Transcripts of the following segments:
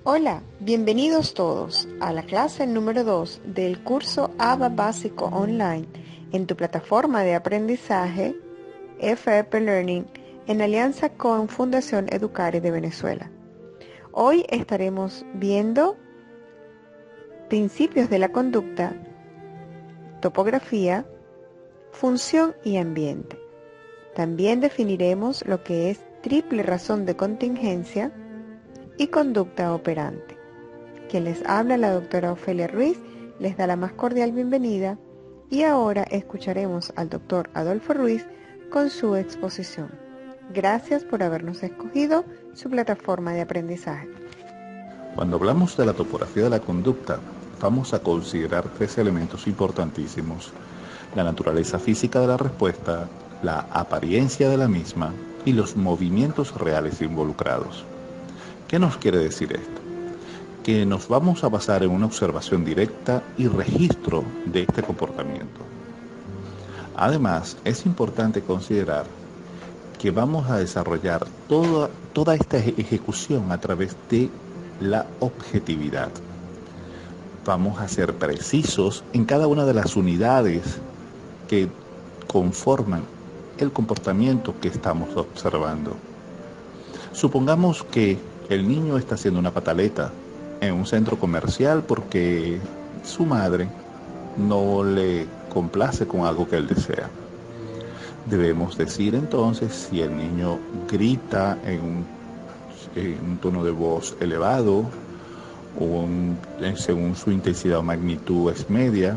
Hola, bienvenidos todos a la clase número 2 del curso ABA Básico Online en tu plataforma de aprendizaje FEP Learning en alianza con Fundación Educare de Venezuela. Hoy estaremos viendo principios de la conducta, topografía, función y ambiente. También definiremos lo que es triple razón de contingencia y conducta operante. Quien les habla, la doctora Ofelia Ruiz, les da la más cordial bienvenida y ahora escucharemos al doctor Adolfo Ruiz con su exposición. Gracias por habernos escogido su plataforma de aprendizaje. Cuando hablamos de la topografía de la conducta, vamos a considerar tres elementos importantísimos: la naturaleza física de la respuesta, la apariencia de la misma y los movimientos reales involucrados. ¿Qué nos quiere decir esto? Que nos vamos a basar en una observación directa y registro de este comportamiento. Además, es importante considerar que vamos a desarrollar toda esta ejecución a través de la objetividad. Vamos a ser precisos en cada una de las unidades que conforman el comportamiento que estamos observando. Supongamos que el niño está haciendo una pataleta en un centro comercial porque su madre no le complace con algo que él desea. Debemos decir entonces si el niño grita en un tono de voz elevado o según su intensidad o magnitud es media,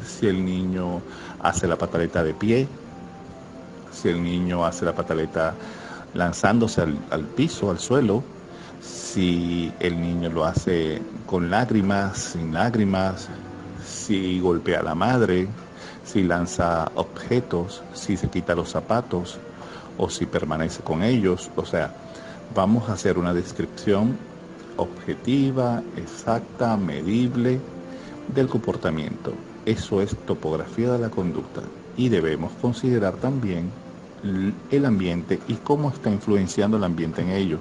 si el niño hace la pataleta de pie, si el niño hace la pataleta lanzándose al piso, al suelo, si el niño lo hace con lágrimas, sin lágrimas, si golpea a la madre, si lanza objetos, si se quita los zapatos o si permanece con ellos. O sea, vamos a hacer una descripción objetiva, exacta, medible del comportamiento. Eso es topografía de la conducta. Y debemos considerar también el ambiente y cómo está influenciando el ambiente en ello.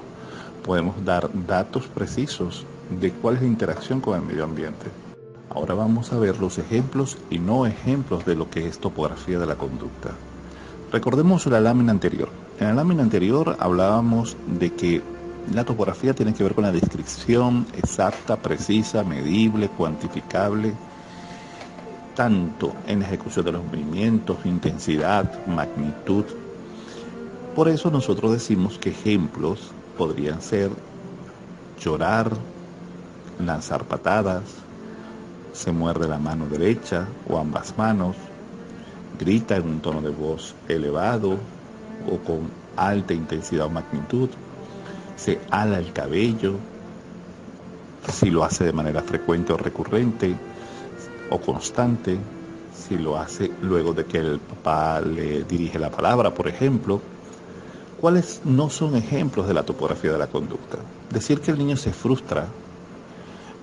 Podemos dar datos precisos de cuál es la interacción con el medio ambiente. Ahora vamos a ver los ejemplos y no ejemplos de lo que es topografía de la conducta. Recordemos la lámina anterior. En la lámina anterior hablábamos de que la topografía tiene que ver con la descripción exacta, precisa, medible, cuantificable, tanto en la ejecución de los movimientos, intensidad, magnitud. Por eso nosotros decimos que ejemplos podrían ser llorar, lanzar patadas, se muerde la mano derecha o ambas manos, grita en un tono de voz elevado o con alta intensidad o magnitud, se ala el cabello, si lo hace de manera frecuente o recurrente o constante, si lo hace luego de que el papá le dirige la palabra, por ejemplo. ¿Cuáles no son ejemplos de la topografía de la conducta? Decir que el niño se frustra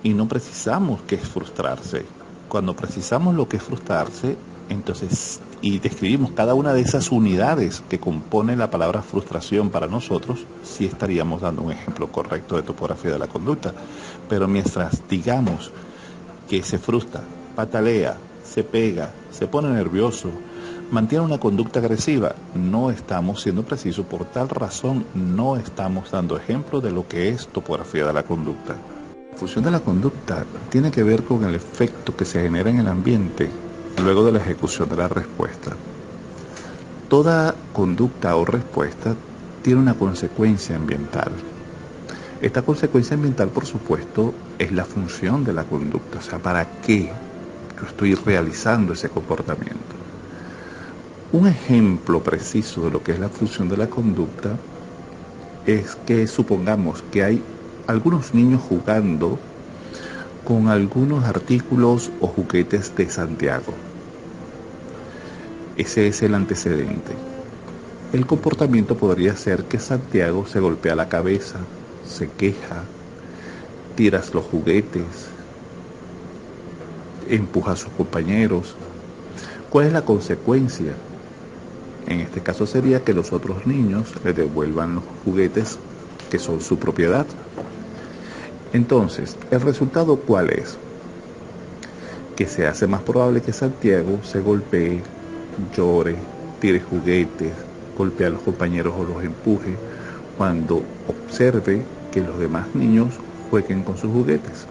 y no precisamos qué es frustrarse. Cuando precisamos lo que es frustrarse, entonces, y describimos cada una de esas unidades que compone la palabra frustración para nosotros, sí estaríamos dando un ejemplo correcto de topografía de la conducta. Pero mientras digamos que se frustra, patalea, se pega, se pone nervioso, mantiene una conducta agresiva, no estamos siendo precisos. Por tal razón, no estamos dando ejemplo de lo que es topografía de la conducta. La función de la conducta tiene que ver con el efecto que se genera en el ambiente luego de la ejecución de la respuesta. Toda conducta o respuesta tiene una consecuencia ambiental. Esta consecuencia ambiental, por supuesto, es la función de la conducta. O sea, ¿para qué yo estoy realizando ese comportamiento? Un ejemplo preciso de lo que es la función de la conducta es que supongamos que hay algunos niños jugando con algunos artículos o juguetes de Santiago. Ese es el antecedente. El comportamiento podría ser que Santiago se golpea la cabeza, se queja, tiras los juguetes, empuja a sus compañeros. ¿Cuál es la consecuencia? En este caso sería que los otros niños le devuelvan los juguetes que son su propiedad. Entonces, ¿el resultado cuál es? Que se hace más probable que Santiago se golpee, llore, tire juguetes, golpee a los compañeros o los empuje cuando observe que los demás niños jueguen con sus juguetes.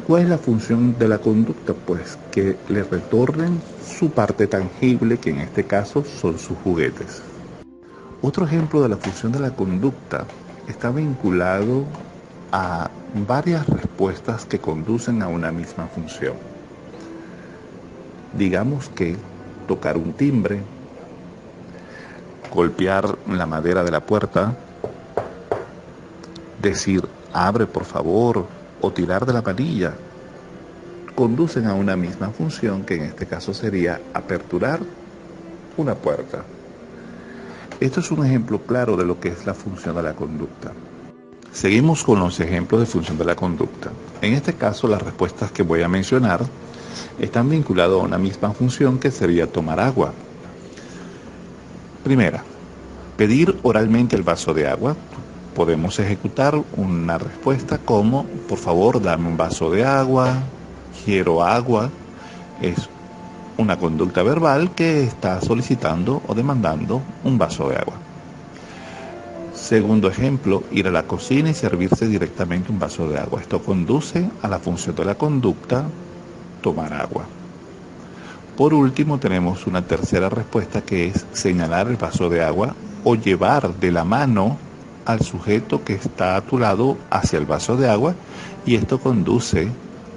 ¿Cuál es la función de la conducta? Pues que le retornen su parte tangible, que en este caso son sus juguetes. Otro ejemplo de la función de la conducta está vinculado a varias respuestas que conducen a una misma función. Digamos que tocar un timbre, golpear la madera de la puerta, decir abre por favor o tirar de la manilla, conducen a una misma función, que en este caso sería aperturar una puerta. Esto es un ejemplo claro de lo que es la función de la conducta. Seguimos con los ejemplos de función de la conducta. En este caso, las respuestas que voy a mencionar están vinculadas a una misma función, que sería tomar agua. Primera, pedir oralmente el vaso de agua. Podemos ejecutar una respuesta como, por favor, dame un vaso de agua, quiero agua. Es una conducta verbal que está solicitando o demandando un vaso de agua. Segundo ejemplo, ir a la cocina y servirse directamente un vaso de agua. Esto conduce a la función de la conducta, tomar agua. Por último, tenemos una tercera respuesta, que es señalar el vaso de agua o llevar de la mano al sujeto que está a tu lado hacia el vaso de agua, y esto conduce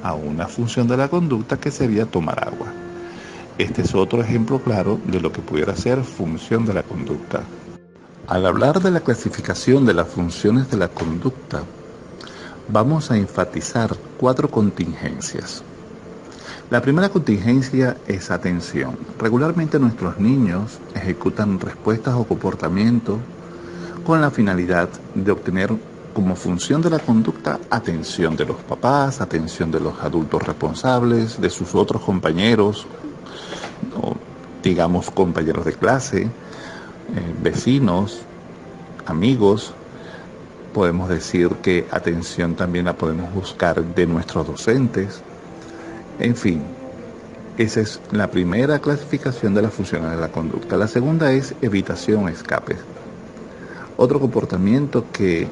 a una función de la conducta, que sería tomar agua. Este es otro ejemplo claro de lo que pudiera ser función de la conducta. Al hablar de la clasificación de las funciones de la conducta, vamos a enfatizar 4 contingencias. La primera contingencia es atención. Regularmente nuestros niños ejecutan respuestas o comportamientos con la finalidad de obtener como función de la conducta atención de los papás, atención de los adultos responsables, de sus otros compañeros, o digamos compañeros de clase, vecinos, amigos. Podemos decir que atención también la podemos buscar de nuestros docentes. En fin, esa es la primera clasificación de las funciones de la conducta. La segunda es evitación o escape. Otro comportamiento que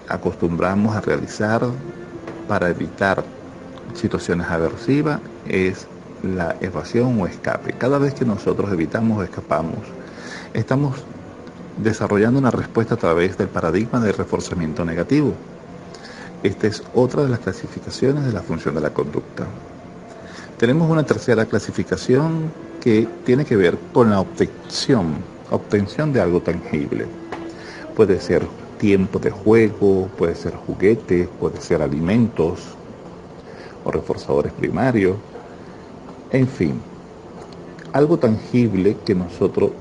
acostumbramos a realizar para evitar situaciones aversivas es la evasión o escape. Cada vez que nosotros evitamos o escapamos, estamos desarrollando una respuesta a través del paradigma de reforzamiento negativo. Esta es otra de las clasificaciones de la función de la conducta. Tenemos una tercera clasificación que tiene que ver con la obtención de algo tangible. Puede ser tiempo de juego, puede ser juguetes, puede ser alimentos o reforzadores primarios. En fin, algo tangible que nosotros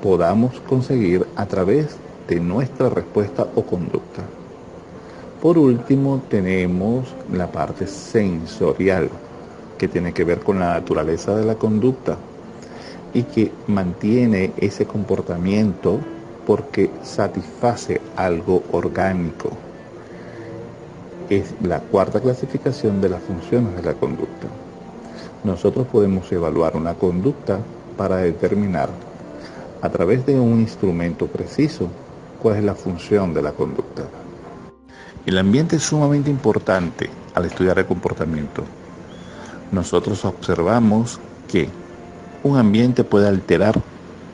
podamos conseguir a través de nuestra respuesta o conducta. Por último, tenemos la parte sensorial, que tiene que ver con la naturaleza de la conducta y que mantiene ese comportamiento porque satisface algo orgánico. Es la cuarta clasificación de las funciones de la conducta. Nosotros podemos evaluar una conducta para determinar a través de un instrumento preciso cuál es la función de la conducta. El ambiente es sumamente importante al estudiar el comportamiento. Nosotros observamos que un ambiente puede alterar,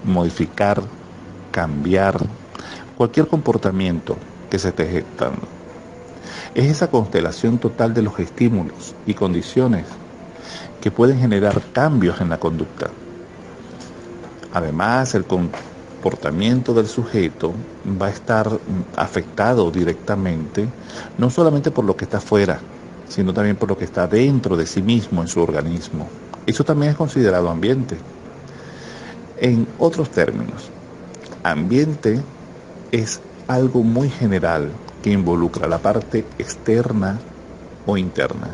modificar, cambiar cualquier comportamiento que se esté gestando. Es esa constelación total de los estímulos y condiciones que pueden generar cambios en la conducta. Además, el comportamiento del sujeto va a estar afectado directamente, no solamente por lo que está afuera, sino también por lo que está dentro de sí mismo, en su organismo. Eso también es considerado ambiente. En otros términos, ambiente es algo muy general que involucra la parte externa o interna,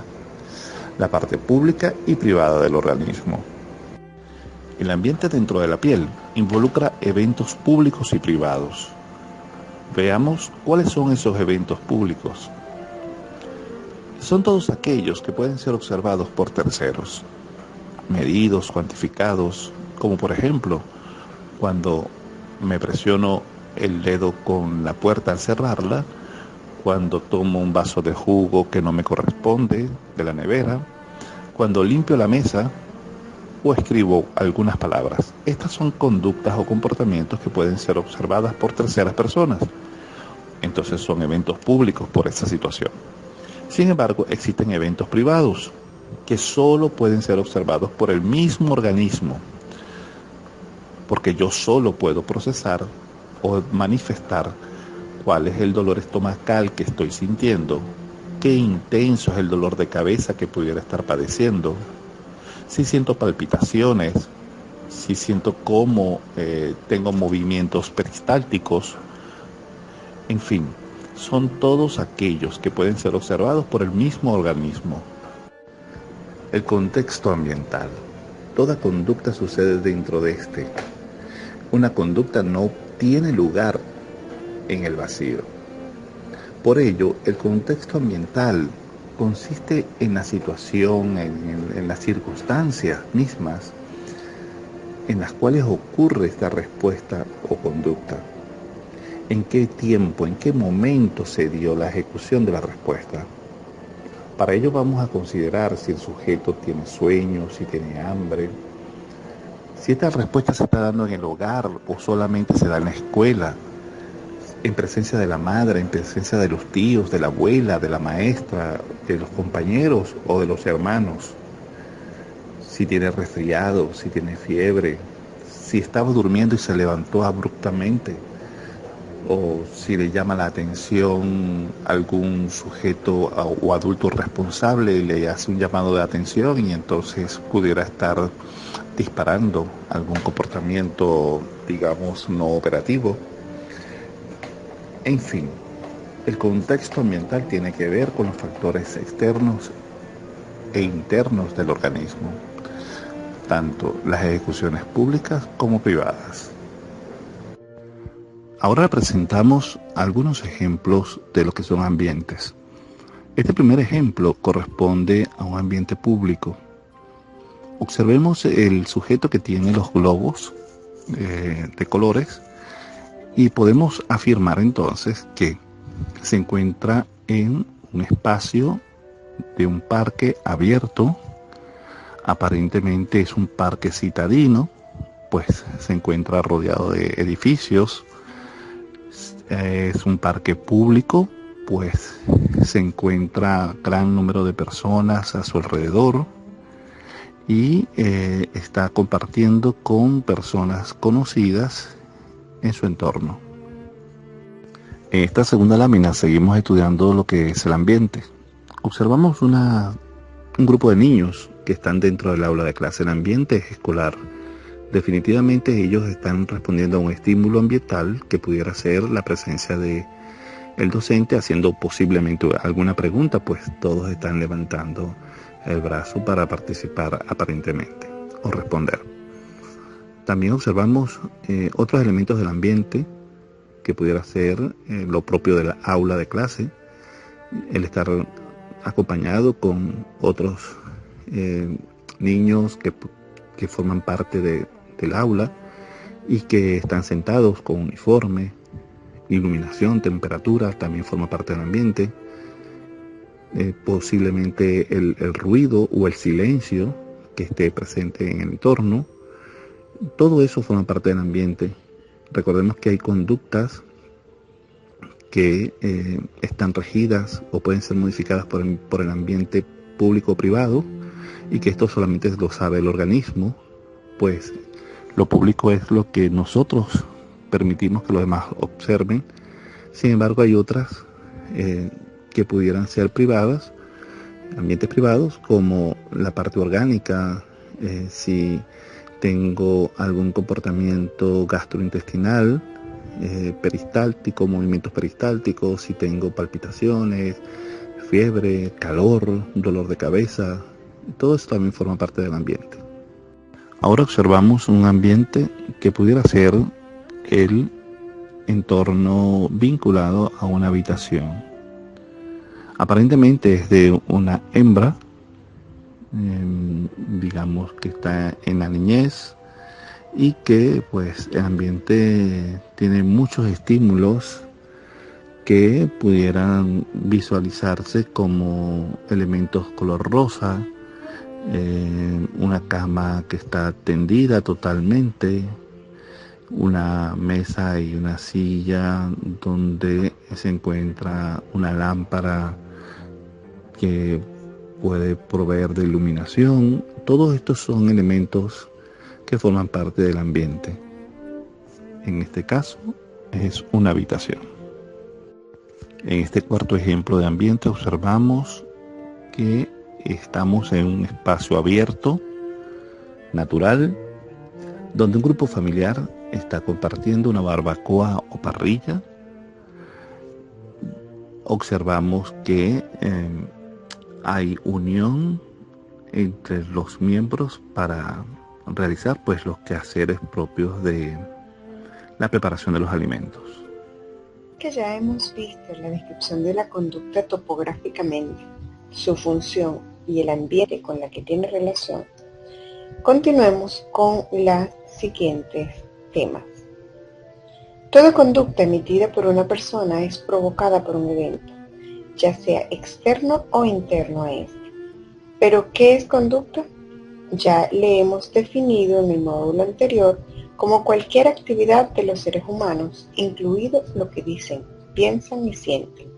la parte pública y privada del organismo. El ambiente dentro de la piel involucra eventos públicos y privados. Veamos cuáles son esos eventos públicos. son todos aquellos que pueden ser observados por terceros, medidos, cuantificados, como por ejemplo, cuando me presiono el dedo con la puerta al cerrarla, cuando tomo un vaso de jugo que no me corresponde de la nevera, cuando limpio la mesa o escribo algunas palabras. Estas son conductas o comportamientos que pueden ser observadas por terceras personas. Entonces son eventos públicos por esta situación. Sin embargo, existen eventos privados que solo pueden ser observados por el mismo organismo, porque yo solo puedo procesar o manifestar cuál es el dolor estomacal que estoy sintiendo, qué intenso es el dolor de cabeza que pudiera estar padeciendo, si siento palpitaciones, si siento cómo tengo movimientos peristálticos, en fin, son todos aquellos que pueden ser observados por el mismo organismo. El contexto ambiental. Toda conducta sucede dentro de este. Una conducta no tiene lugar en el vacío. Por ello, el contexto ambiental consiste en la situación, en las circunstancias mismas en las cuales ocurre esta respuesta o conducta. ¿En qué tiempo, en qué momento se dio la ejecución de la respuesta? Para ello vamos a considerar si el sujeto tiene sueño, si tiene hambre, si esta respuesta se está dando en el hogar o solamente se da en la escuela, en presencia de la madre, en presencia de los tíos, de la abuela, de la maestra, de los compañeros o de los hermanos. Si tiene resfriado, si tiene fiebre, si estaba durmiendo y se levantó abruptamente, o si le llama la atención algún sujeto o adulto responsable y le hace un llamado de atención y entonces pudiera estar disparando algún comportamiento, digamos, no operativo. En fin, el contexto ambiental tiene que ver con los factores externos e internos del organismo, tanto las ejecuciones públicas como privadas. Ahora presentamos algunos ejemplos de lo que son ambientes. Este primer ejemplo corresponde a un ambiente público. Observemos el sujeto que tiene los globos de colores y podemos afirmar entonces que se encuentra en un espacio de un parque abierto. Aparentemente es un parque citadino, pues se encuentra rodeado de edificios. Es un parque público, pues se encuentra gran número de personas a su alrededor y está compartiendo con personas conocidas en su entorno. En esta segunda lámina seguimos estudiando lo que es el ambiente. Observamos un grupo de niños que están dentro del aula de clase. El ambiente es escolar. Definitivamente ellos están respondiendo a un estímulo ambiental que pudiera ser la presencia de el docente haciendo posiblemente alguna pregunta, pues todos están levantando el brazo para participar aparentemente o responder. También observamos otros elementos del ambiente que pudiera ser lo propio de la aula de clase, el estar acompañado con otros niños que forman parte del aula y que están sentados con uniforme, iluminación, temperatura, también forma parte del ambiente. Posiblemente el ruido o el silencio que esté presente en el entorno, todo eso forma parte del ambiente. Recordemos que hay conductas que están regidas o pueden ser modificadas por el ambiente público o privado y que esto solamente lo sabe el organismo, pues lo público es lo que nosotros permitimos que los demás observen. Sin embargo, hay otras que pudieran ser privadas, ambientes privados, como la parte orgánica, si tengo algún comportamiento gastrointestinal, peristáltico, movimientos peristálticos, si tengo palpitaciones, fiebre, calor, dolor de cabeza, todo eso también forma parte del ambiente. Ahora observamos un ambiente que pudiera ser el entorno vinculado a una habitación. aparentemente es de una hembra, digamos que está en la niñez, y que pues el ambiente tiene muchos estímulos que pudieran visualizarse como elementos color rosa, una cama que está tendida totalmente, una mesa y una silla donde se encuentra una lámpara que puede proveer de iluminación. Todos estos son elementos que forman parte del ambiente. En este caso es una habitación. En este cuarto ejemplo de ambiente observamos que estamos en un espacio abierto, natural, donde un grupo familiar está compartiendo una barbacoa o parrilla. Observamos que hay unión entre los miembros para realizar pues los quehaceres propios de la preparación de los alimentos. Que ya hemos visto la descripción de la conducta topográficamente, su función y el ambiente con la que tiene relación, continuemos con los siguientes temas. Toda conducta emitida por una persona es provocada por un evento, ya sea externo o interno a este. ¿Pero qué es conducta? Ya le hemos definido en el módulo anterior como cualquier actividad de los seres humanos, incluido lo que dicen, piensan y sienten.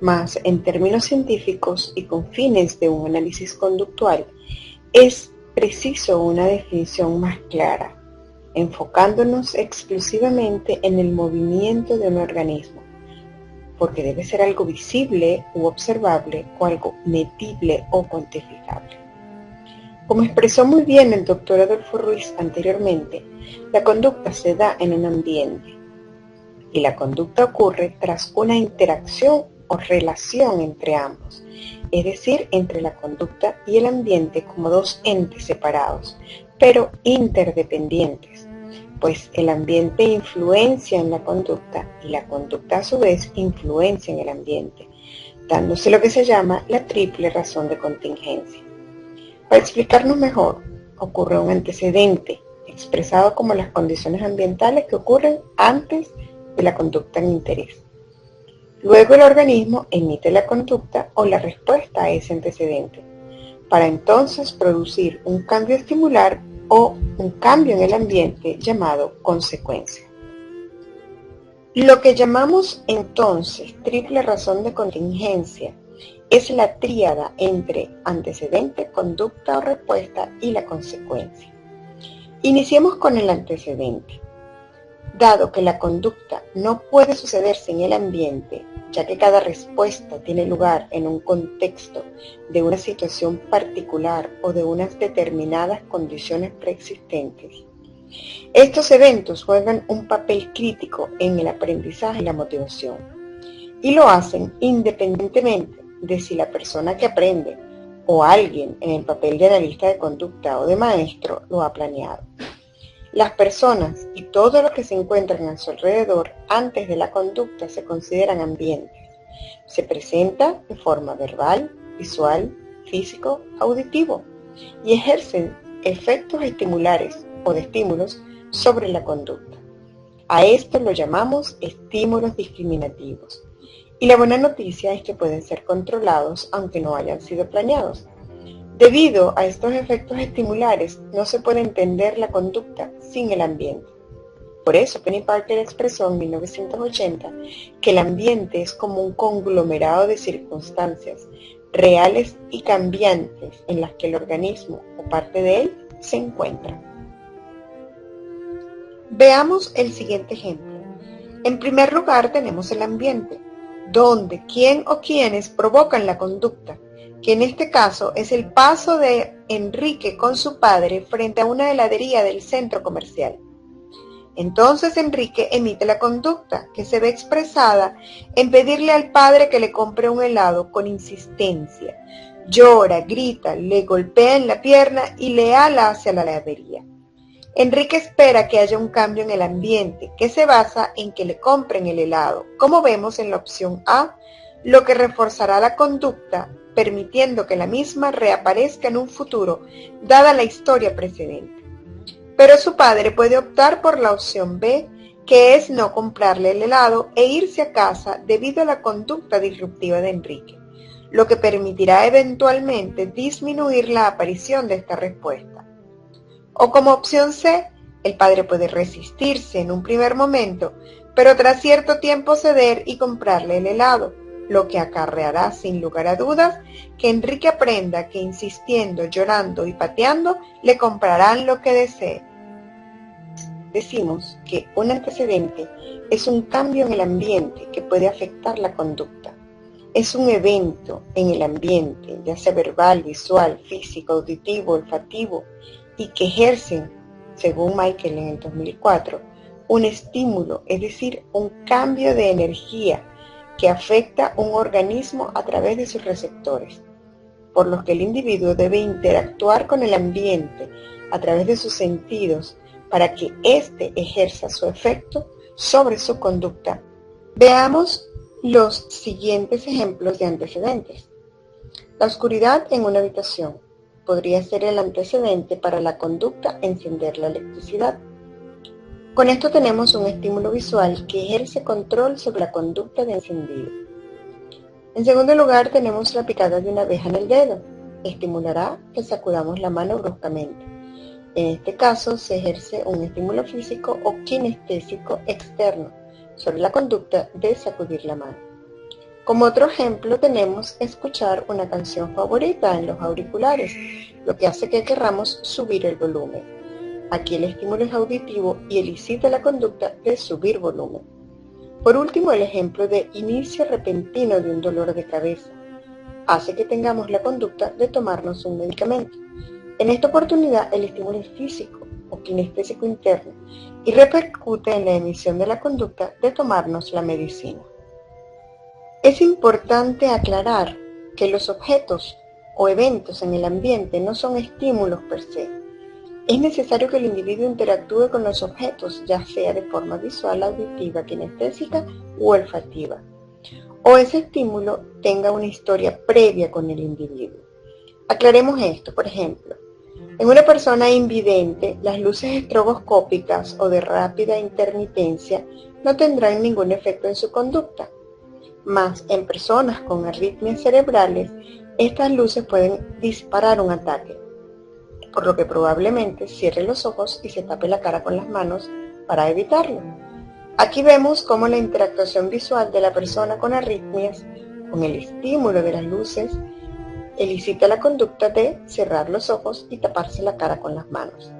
Mas, en términos científicos y con fines de un análisis conductual, es preciso una definición más clara, enfocándonos exclusivamente en el movimiento de un organismo, porque debe ser algo visible u observable o algo medible o cuantificable. Como expresó muy bien el doctor Adolfo Ruiz anteriormente, la conducta se da en un ambiente y la conducta ocurre tras una interacción o relación entre ambos, es decir, entre la conducta y el ambiente como dos entes separados, pero interdependientes, pues el ambiente influencia en la conducta y la conducta a su vez influencia en el ambiente, dándose lo que se llama la triple razón de contingencia. Para explicarnos mejor, ocurre un antecedente, expresado como las condiciones ambientales que ocurren antes de la conducta en interés. Luego el organismo emite la conducta o la respuesta a ese antecedente, para entonces producir un cambio estimular o un cambio en el ambiente llamado consecuencia. Lo que llamamos entonces triple razón de contingencia es la tríada entre antecedente, conducta o respuesta y la consecuencia. Iniciemos con el antecedente. Dado que la conducta no puede sucederse en el ambiente, ya que cada respuesta tiene lugar en un contexto de una situación particular o de unas determinadas condiciones preexistentes, estos eventos juegan un papel crítico en el aprendizaje y la motivación, y lo hacen independientemente de si la persona que aprende o alguien en el papel de analista de conducta o de maestro lo ha planeado. Las personas y todo lo que se encuentran a su alrededor antes de la conducta se consideran ambientes. Se presenta de forma verbal, visual, físico, auditivo y ejercen efectos estimulares o de estímulos sobre la conducta. A esto lo llamamos estímulos discriminativos. Y la buena noticia es que pueden ser controlados aunque no hayan sido planeados. Debido a estos efectos estimulares, no se puede entender la conducta sin el ambiente. Por eso Penny Parker expresó en 1980 que el ambiente es como un conglomerado de circunstancias reales y cambiantes en las que el organismo o parte de él se encuentra. Veamos el siguiente ejemplo. En primer lugar tenemos el ambiente, donde quién o quiénes provocan la conducta, que en este caso es el paso de Enrique con su padre frente a una heladería del centro comercial. Entonces Enrique emite la conducta, que se ve expresada en pedirle al padre que le compre un helado con insistencia. Llora, grita, le golpea en la pierna y le ala hacia la heladería. Enrique espera que haya un cambio en el ambiente, que se basa en que le compren el helado, como vemos en la opción A, lo que reforzará la conducta, permitiendo que la misma reaparezca en un futuro, dada la historia precedente. Pero su padre puede optar por la opción B, que es no comprarle el helado e irse a casa debido a la conducta disruptiva de Enrique, lo que permitirá eventualmente disminuir la aparición de esta respuesta. O como opción C, el padre puede resistirse en un primer momento, pero tras cierto tiempo ceder y comprarle el helado, lo que acarreará sin lugar a dudas que Enrique aprenda que insistiendo, llorando y pateando le comprarán lo que desee. Decimos que un antecedente es un cambio en el ambiente que puede afectar la conducta. Es un evento en el ambiente, ya sea verbal, visual, físico, auditivo, olfativo, y que ejercen, según Michael en el 2004, un estímulo, es decir, un cambio de energía que afecta un organismo a través de sus receptores, por lo que el individuo debe interactuar con el ambiente a través de sus sentidos para que éste ejerza su efecto sobre su conducta. Veamos los siguientes ejemplos de antecedentes. La oscuridad en una habitación podría ser el antecedente para la conducta encender la electricidad. Con esto tenemos un estímulo visual que ejerce control sobre la conducta de encendido. En segundo lugar, tenemos la picada de una abeja en el dedo. Estimulará que sacudamos la mano bruscamente. En este caso, se ejerce un estímulo físico o kinestésico externo sobre la conducta de sacudir la mano. Como otro ejemplo, tenemos escuchar una canción favorita en los auriculares, lo que hace que querramos subir el volumen. Aquí el estímulo es auditivo y elicita la conducta de subir volumen. Por último, el ejemplo de inicio repentino de un dolor de cabeza hace que tengamos la conducta de tomarnos un medicamento. En esta oportunidad, el estímulo es físico o kinestésico interno y repercute en la emisión de la conducta de tomarnos la medicina. Es importante aclarar que los objetos o eventos en el ambiente no son estímulos per se. Es necesario que el individuo interactúe con los objetos, ya sea de forma visual, auditiva, kinestésica u olfativa, o ese estímulo tenga una historia previa con el individuo. Aclaremos esto, por ejemplo, en una persona invidente, las luces estroboscópicas o de rápida intermitencia no tendrán ningún efecto en su conducta, mas en personas con arritmias cerebrales, estas luces pueden disparar un ataque, por lo que probablemente cierre los ojos y se tape la cara con las manos para evitarlo. Aquí vemos cómo la interactuación visual de la persona con arritmias con el estímulo de las luces elicita la conducta de cerrar los ojos y taparse la cara con las manos.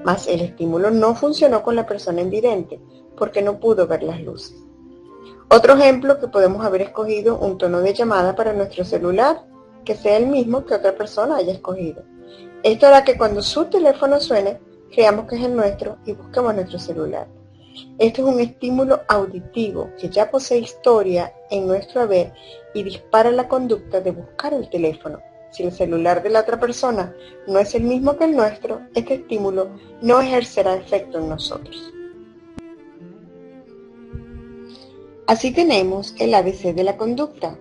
Mas el estímulo no funcionó con la persona invidente porque no pudo ver las luces. Otro ejemplo que podemos haber escogido un tono de llamada para nuestro celular que sea el mismo que otra persona haya escogido. Esto hará que cuando su teléfono suene, creamos que es el nuestro y busquemos nuestro celular. Esto es un estímulo auditivo que ya posee historia en nuestro haber y dispara la conducta de buscar el teléfono. Si el celular de la otra persona no es el mismo que el nuestro, este estímulo no ejercerá efecto en nosotros. Así tenemos el ABC de la conducta.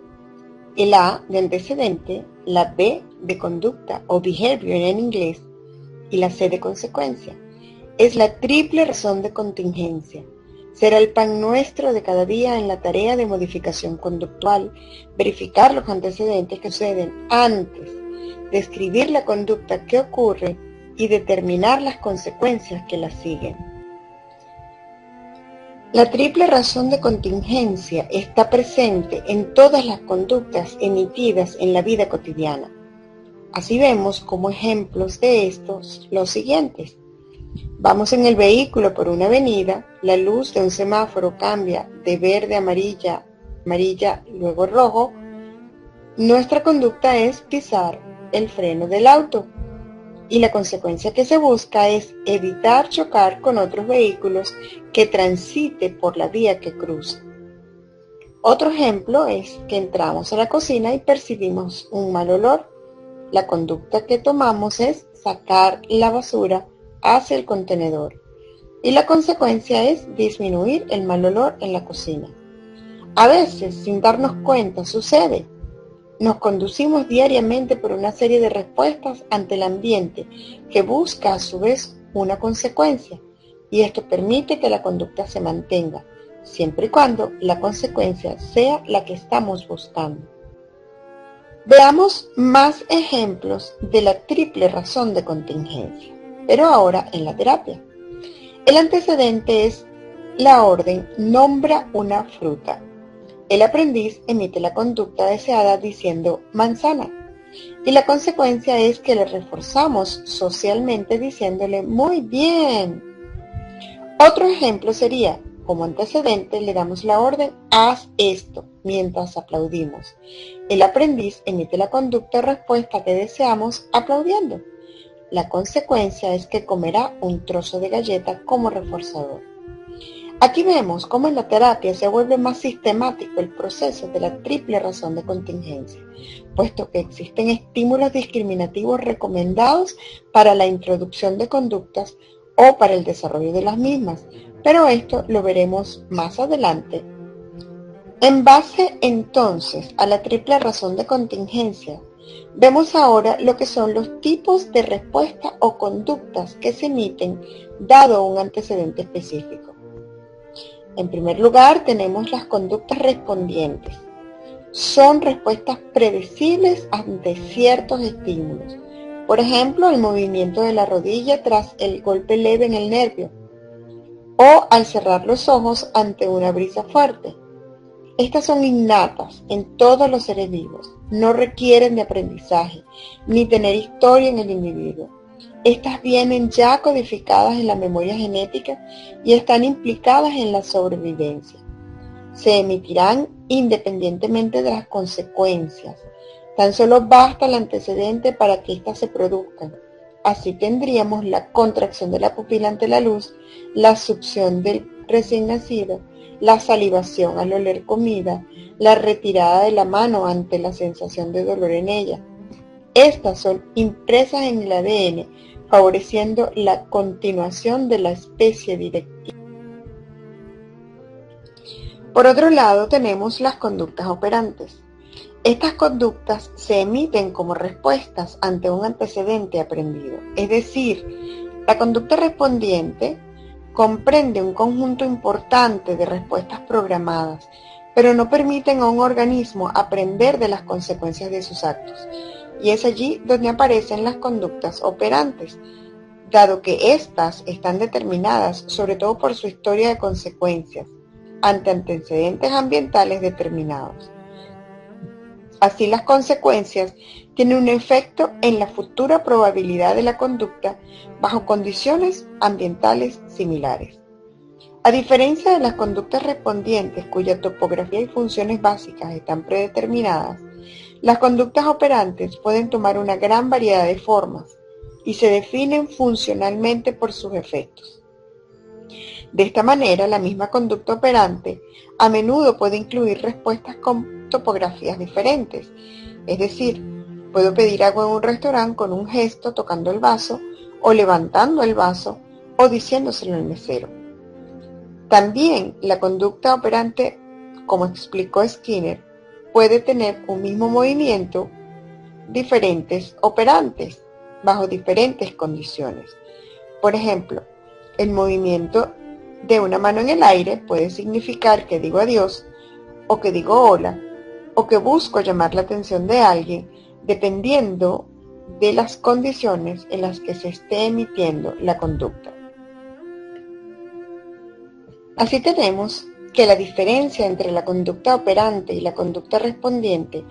El A de antecedente, la B de conducta o behavior en inglés y la C de consecuencia. Es la triple razón de contingencia. Será el pan nuestro de cada día en la tarea de modificación conductual, verificar los antecedentes que suceden antes, describir la conducta que ocurre y determinar las consecuencias que la siguen. La triple razón de contingencia está presente en todas las conductas emitidas en la vida cotidiana. Así vemos como ejemplos de estos los siguientes. Vamos en el vehículo por una avenida, la luz de un semáforo cambia de verde a amarilla, luego rojo. Nuestra conducta es pisar el freno del auto y la consecuencia que se busca es evitar chocar con otros vehículos que transite por la vía que cruza. Otro ejemplo es que entramos a la cocina y percibimos un mal olor. La conducta que tomamos es sacar la basura hacia el contenedor y la consecuencia es disminuir el mal olor en la cocina. A veces, sin darnos cuenta, sucede. Nos conducimos diariamente por una serie de respuestas ante el ambiente que busca a su vez una consecuencia, y esto permite que la conducta se mantenga, siempre y cuando la consecuencia sea la que estamos buscando. Veamos más ejemplos de la triple razón de contingencia, pero ahora en la terapia. El antecedente es la orden nombra una fruta. El aprendiz emite la conducta deseada diciendo manzana, y la consecuencia es que le reforzamos socialmente diciéndole muy bien. Otro ejemplo sería, como antecedente le damos la orden haz esto mientras aplaudimos. El aprendiz emite la conducta respuesta que deseamos aplaudiendo. La consecuencia es que comerá un trozo de galleta como reforzador. Aquí vemos cómo en la terapia se vuelve más sistemático el proceso de la triple razón de contingencia, puesto que existen estímulos discriminativos recomendados para la introducción de conductas o para el desarrollo de las mismas, pero esto lo veremos más adelante. En base entonces a la triple razón de contingencia, vemos ahora lo que son los tipos de respuesta o conductas que se emiten dado un antecedente específico. En primer lugar, tenemos las conductas respondientes. Son respuestas predecibles ante ciertos estímulos. Por ejemplo, el movimiento de la rodilla tras el golpe leve en el nervio o al cerrar los ojos ante una brisa fuerte. Estas son innatas en todos los seres vivos. No requieren de aprendizaje ni tener historia en el individuo. Estas vienen ya codificadas en la memoria genética y están implicadas en la sobrevivencia. Se emitirán independientemente de las consecuencias. Tan solo basta el antecedente para que éstas se produzcan. Así tendríamos la contracción de la pupila ante la luz, la succión del recién nacido, la salivación al oler comida, la retirada de la mano ante la sensación de dolor en ella. Estas son impresas en el ADN, favoreciendo la continuación de la especie directiva. Por otro lado, tenemos las conductas operantes. Estas conductas se emiten como respuestas ante un antecedente aprendido. Es decir, la conducta respondiente comprende un conjunto importante de respuestas programadas, pero no permiten a un organismo aprender de las consecuencias de sus actos. Y es allí donde aparecen las conductas operantes, dado que éstas están determinadas sobre todo por su historia de consecuencias, ante antecedentes ambientales determinados. Así las consecuencias tienen un efecto en la futura probabilidad de la conducta bajo condiciones ambientales similares. A diferencia de las conductas respondientes cuya topografía y funciones básicas están predeterminadas, las conductas operantes pueden tomar una gran variedad de formas y se definen funcionalmente por sus efectos. De esta manera, la misma conducta operante a menudo puede incluir respuestas con topografías diferentes. Es decir, puedo pedir agua en un restaurante con un gesto tocando el vaso o levantando el vaso o diciéndoselo al mesero. También la conducta operante, como explicó Skinner, puede tener un mismo movimiento, diferentes operantes, bajo diferentes condiciones. Por ejemplo, el movimiento de una mano en el aire puede significar que digo adiós, o que digo hola, o que busco llamar la atención de alguien, dependiendo de las condiciones en las que se esté emitiendo la conducta. Así tenemos que la diferencia entre la conducta operante y la conducta respondiente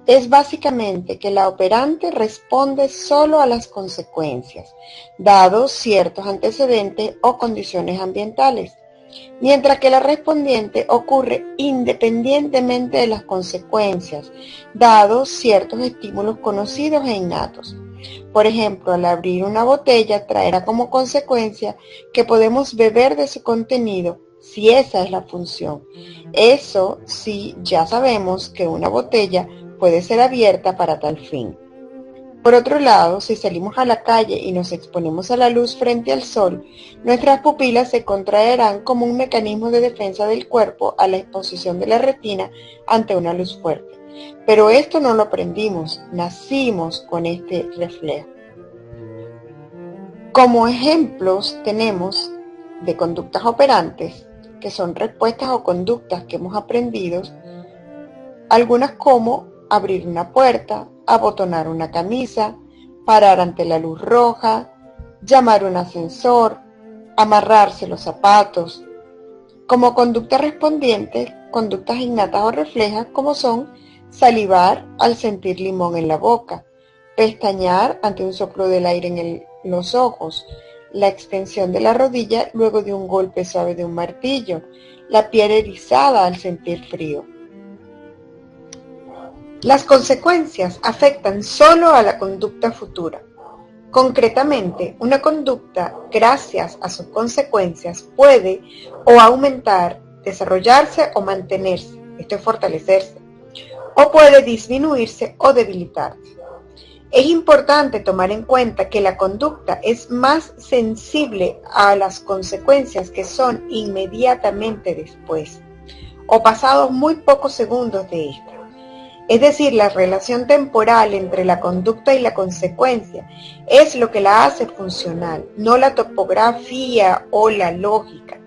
es básicamente que la operante responde solo a las consecuencias, dados ciertos antecedentes o condiciones ambientales, mientras que la respondiente ocurre independientemente de las consecuencias, dados ciertos estímulos conocidos e innatos. Por ejemplo, al abrir una botella traerá como consecuencia que podemos beber de su contenido, si esa es la función. Eso sí, ya sabemos que una botella puede ser abierta para tal fin. Por otro lado, si salimos a la calle y nos exponemos a la luz frente al sol, nuestras pupilas se contraerán como un mecanismo de defensa del cuerpo a la exposición de la retina ante una luz fuerte. Pero esto no lo aprendimos, nacimos con este reflejo. Como ejemplos tenemos de conductas operantes, que son respuestas o conductas que hemos aprendido, algunas como abrir una puerta, abotonar una camisa, parar ante la luz roja, llamar un ascensor, amarrarse los zapatos. Como conductas respondientes, conductas innatas o reflejas como son salivar al sentir limón en la boca, pestañear ante un soplo del aire en los ojos, la extensión de la rodilla luego de un golpe suave de un martillo, la piel erizada al sentir frío. Las consecuencias afectan solo a la conducta futura. Concretamente, una conducta, gracias a sus consecuencias, puede o aumentar, desarrollarse o mantenerse, esto es fortalecerse, o puede disminuirse o debilitarse. Es importante tomar en cuenta que la conducta es más sensible a las consecuencias que son inmediatamente después, o pasados muy pocos segundos de esta. Es decir, la relación temporal entre la conducta y la consecuencia es lo que la hace funcional, no la topografía o la lógica.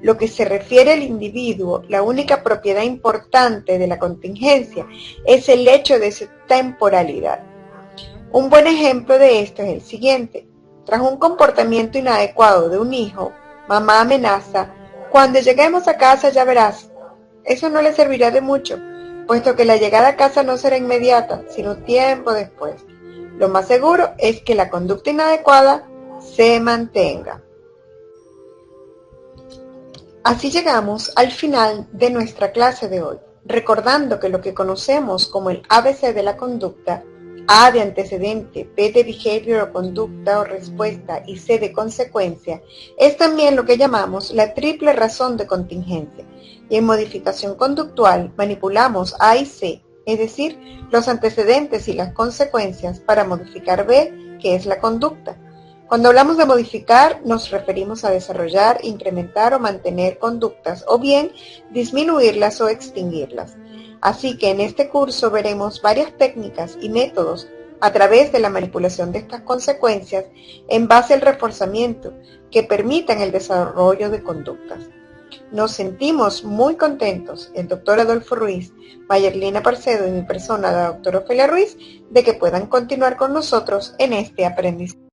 Lo que se refiere al individuo, la única propiedad importante de la contingencia es el hecho de su temporalidad. Un buen ejemplo de esto es el siguiente. Tras un comportamiento inadecuado de un hijo, mamá amenaza: cuando lleguemos a casa ya verás. Eso no le servirá de mucho, puesto que la llegada a casa no será inmediata, sino tiempo después. Lo más seguro es que la conducta inadecuada se mantenga. Así llegamos al final de nuestra clase de hoy, recordando que lo que conocemos como el ABC de la conducta, A de antecedente, B de behavior o conducta o respuesta y C de consecuencia, es también lo que llamamos la triple razón de contingencia. Y en modificación conductual manipulamos A y C, es decir, los antecedentes y las consecuencias para modificar B, que es la conducta. Cuando hablamos de modificar, nos referimos a desarrollar, incrementar o mantener conductas, o bien disminuirlas o extinguirlas. Así que en este curso veremos varias técnicas y métodos a través de la manipulación de estas consecuencias en base al reforzamiento que permitan el desarrollo de conductas. Nos sentimos muy contentos, el Dr. Adolfo Ruiz, Mayerlina Parcedo y mi persona, la Dra. Ofelia Ruiz, de que puedan continuar con nosotros en este aprendizaje.